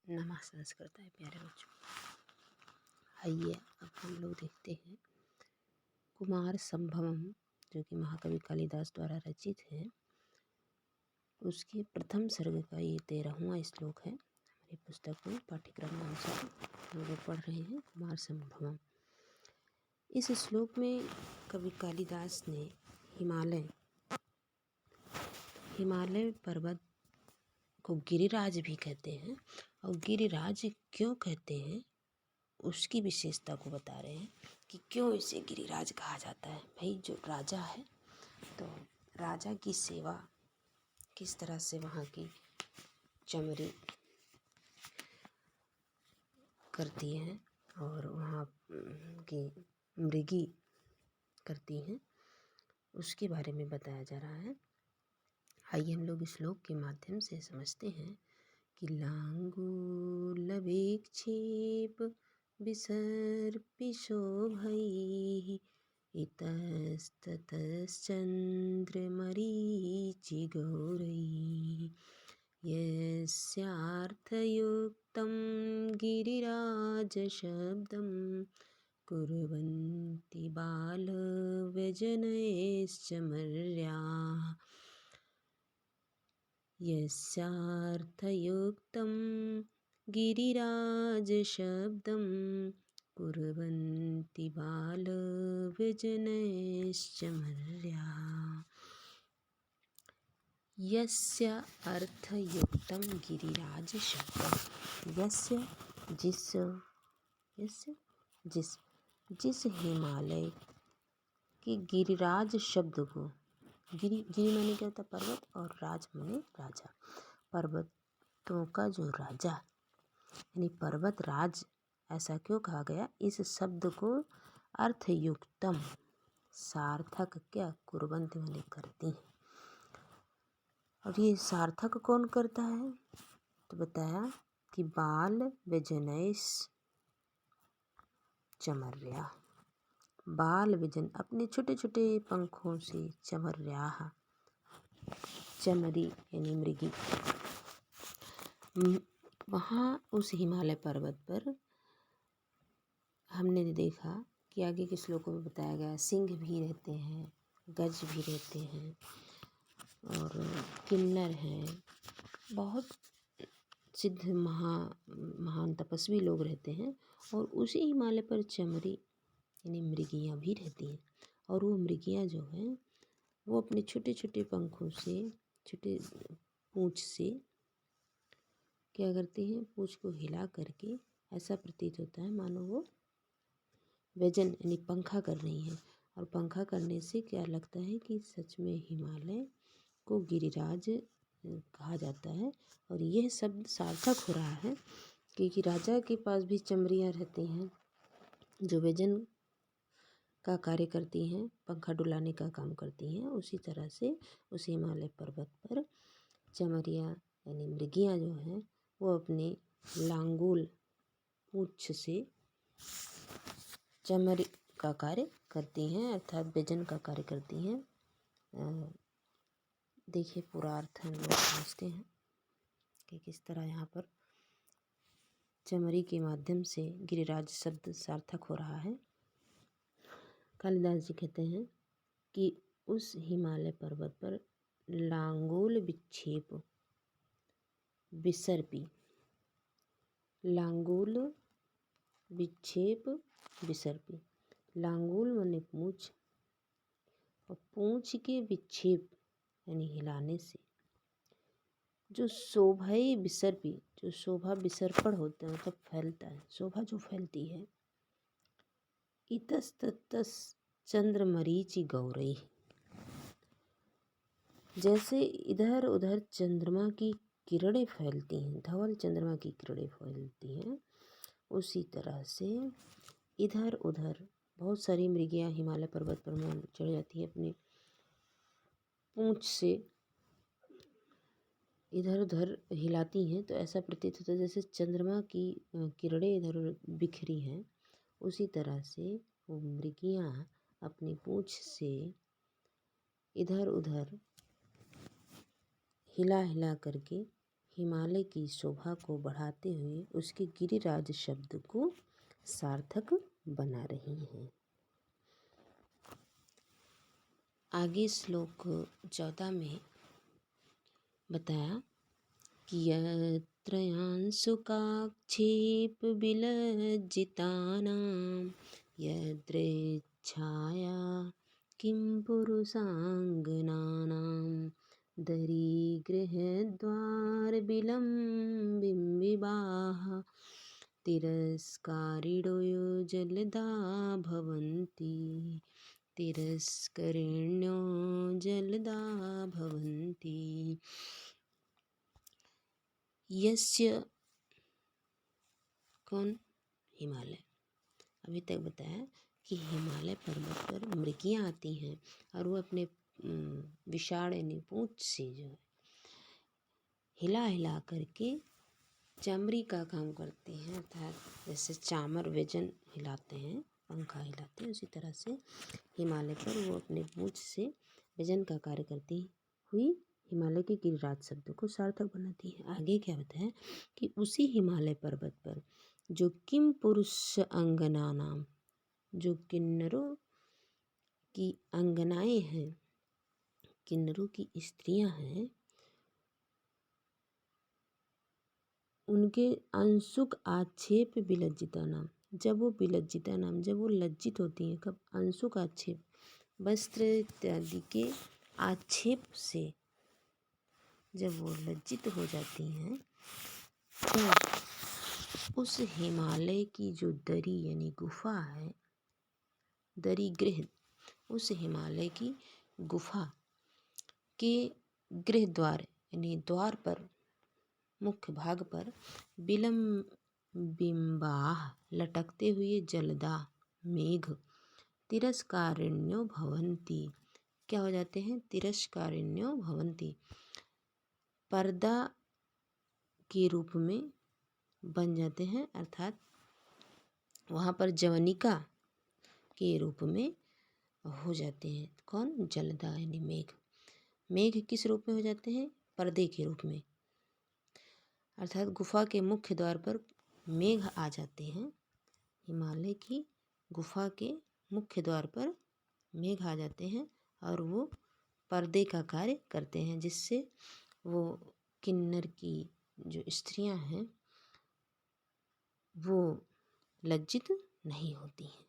नमः संस्कृत है प्यारे बच्चों। आइए अब हम लोग देखते हैं कुमार संभवम, जो कि महाकवि कालिदास द्वारा रचित है। उसके प्रथम सर्ग का ये 13वां श्लोक है। हमारी पुस्तक में पाठ्यक्रम के अनुसार हम लोग पढ़ रहे हैं कुमार संभवम। इस श्लोक में कवि कालिदास ने हिमालय पर्वत को गिरिराज भी कहते हैं, और गिरिराज क्यों कहते हैं उसकी विशेषता को बता रहे हैं कि क्यों इसे गिरिराज कहा जाता है। भाई जो राजा है तो राजा की सेवा किस तरह से वहाँ की चमरी करती हैं और वहाँ की मृगी करती हैं, उसके बारे में बताया जा रहा है। आइए हम लोग श्लोक के माध्यम से समझते हैं कि लांगूल विक्षेप विसर्पिशोभैः इतस्ततश्चन्द्रमरीचिगौरैः यस्यार्थयुक्तं गिरिराजशब्दं कुर्वन्ति बालव्यजनैश्चमर्याः यस्यार्थयुक्तं गिरिराजशब्दं कुर्वन्ति बालव्यजनैश्चमर्याः। यस्य अर्थयुक्तं गिरिराजशब्दं, जिस हिमालय के गिरिराज शब्द को, गिरि माने क्या होता है? पर्वत, और राज माने राजा। पर्वतों का जो राजा यानी पर्वत राज, ऐसा क्यों कहा गया? इस शब्द को अर्थयुक्तम, सार्थक क्या कुर्वन्ति माने करती हैं। और ये सार्थक कौन करता है? तो बताया कि बाल व्यजनैश चमर्या, बाल व्यजन अपने छोटे छोटे पंखों से, चमर्या चमरी यानी मृगी, वहाँ उस हिमालय पर्वत पर हमने देखा कि आगे के श्लोकों में बताया गया सिंह भी रहते हैं, गज भी रहते हैं और किन्नर हैं, बहुत सिद्ध महान तपस्वी लोग रहते हैं। और उसी हिमालय पर चमरी यानी मृगियाँ भी रहती हैं। और वो मृगियाँ जो हैं वो अपने छोटे छोटे पंखों से, छोटे पूँछ से क्या करती हैं? पूँछ को हिला करके ऐसा प्रतीत होता है मानो वो व्यजन यानी पंखा कर रही हैं। और पंखा करने से क्या लगता है कि सच में हिमालय को गिरिराज कहा जाता है। और यह शब्द सार्थक हो रहा है क्योंकि राजा के पास भी चमरियाँ रहती हैं जो व्यजन का कार्य करती हैं, पंखा डुलाने का काम करती हैं। उसी तरह से उस हिमालय पर्वत पर चमरियाँ यानी मृगियाँ जो हैं वो अपने लांगूल पूँछ से चमरी का कार्य करती हैं, अर्थात व्यजन का कार्य करती हैं। देखिए पूरा अर्थ हम लोग समझते हैं कि किस तरह यहाँ पर चमरी के माध्यम से गिरिराज शब्द सार्थक हो रहा है। कालिदास जी कहते हैं कि उस हिमालय पर्वत पर लांगूल विक्षेप विसर्पी, लांगूल विक्षेप विसर्पी, लांगूल माने पूँछ, और पूँछ के विक्षेप यानी हिलाने से जो शोभाई विसर्पी, जो शोभा विसर्पण होता है मतलब फैलता है, शोभा जो फैलती है। इतस्ततस चंद्रमरीचि गौरई, जैसे इधर उधर चंद्रमा की किरणें फैलती हैं, धवल चंद्रमा की किरणें फैलती हैं, उसी तरह से इधर उधर बहुत सारी मृगियाँ हिमालय पर्वत पर चढ़ जाती हैं, अपने पूँछ से इधर उधर हिलाती हैं। तो ऐसा प्रतीत होता है जैसे चंद्रमा की किरणें इधर उधर बिखरी हैं। उसी तरह से वो मृगियाँ अपनी पूँछ से इधर उधर हिला हिला करके हिमालय की शोभा को बढ़ाते हुए उसके गिरिराज शब्द को सार्थक बना रही हैं। आगे श्लोक 14 में बताया कि यत्रयांशुकाक्षेपविलज्जितानां यदृच्छाया किं पुरुषाङ्गनानां दरीगृहद्वारविलम्बिम्बिबाः तिरस्कारिणो जलदा भवन्ति तिरस्करिण्यो जलदा भवन्ति। यस्य कौन? हिमालय। अभी तक बताया कि हिमालय पर्वत पर मृगियाँ आती हैं और वो अपने विशाल यानी पूंछ से जो है हिला हिला करके चमड़ी का काम करते हैं, अर्थात जैसे चामर व्यजन हिलाते हैं, पंखा हिलाते हैं, उसी तरह से हिमालय पर वो अपने पूंछ से व्यजन का कार्य करती हुई हिमालय के गिरिराज शब्द को सार्थक बनाती है। आगे क्या बताया कि उसी हिमालय पर्वत पर जो किम पुरुष अंगना नाम, जो किन्नरों की अंगनाएं हैं, किन्नरों की स्त्रियां हैं, उनके अंशुक आक्षेप विलज्जिता नाम, जब वो विलज्जिता नाम, जब वो लज्जित होती हैं, कब? अंशुक आक्षेप, वस्त्र इत्यादि के आक्षेप से जब वो लज्जित हो जाती हैं तो उस हिमालय की जो दरी यानी गुफा है, दरी गृह, उस हिमालय की गुफा के गृह द्वार यानी द्वार पर, मुख्य भाग पर बिंबाह लटकते हुए जलदा मेघ तिरस्कारिण्यो भवन्ति, क्या हो जाते हैं? तिरस्कारिण्यो भवन्ति, पर्दा के रूप में बन जाते हैं, अर्थात वहाँ पर जवनिका के रूप में हो जाते हैं। कौन? जलदा यानी मेघ। मेघ किस रूप में हो जाते हैं? पर्दे के रूप में, अर्थात गुफा के मुख्य द्वार पर मेघ आ जाते हैं। हिमालय की गुफा के मुख्य द्वार पर मेघ आ जाते हैं और वो पर्दे का कार्य करते हैं, जिससे वो किन्नर की जो स्त्रियां हैं वो लज्जित नहीं होती हैं।